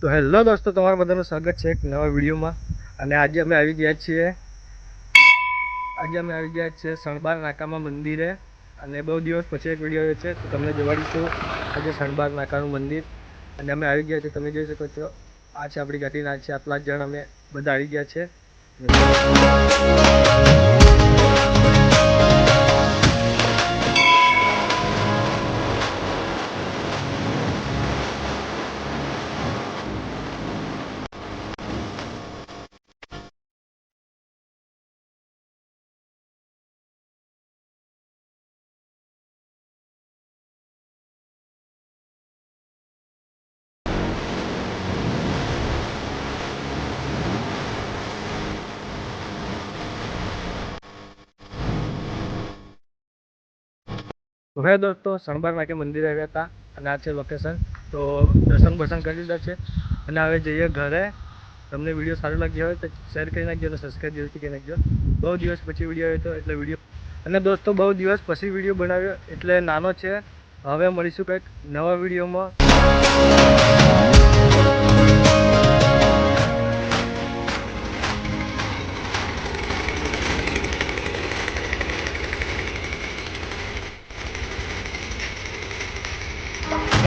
તો હેલો દોસ્તો, તમારા બધાનું સ્વાગત છે એક નવા વિડીયોમાં. અને આજે અમે આવી ગયા છીએ સણબાર નાકામાં મંદિરે. અને બહુ દિવસ પછી એક વિડીયો છે, તો તમને જોવાડીશું આજે સણબાર નાકાનું મંદિર. અને અમે આવી ગયા છીએ, તમે જોઈ શકો છો. આ છે આપણી ગાડીના છે, આટલા જણ અમે બધા આવી ગયા છે. તો હે દોસ્તો, સણબાર નાકે મંદિરે આવ્યા હતા અને આ છે લોકેશન. તો દર્શન બર્શન કરી દીધા છે અને હવે જઈએ ઘરે. તમને વિડીયો સારો લાગ્યો હોય તો શેર કરી નાખજો અને સબસ્ક્રાઈબ જરૂરથી કરી નાખજો. બહુ દિવસ પછી વિડીયો આવ્યો હતો એટલે વિડીયો. અને દોસ્તો, બહુ દિવસ પછી વિડીયો બનાવ્યો એટલે નાનો છે. હવે મળીશું કંઈક નવા વિડીયોમાં.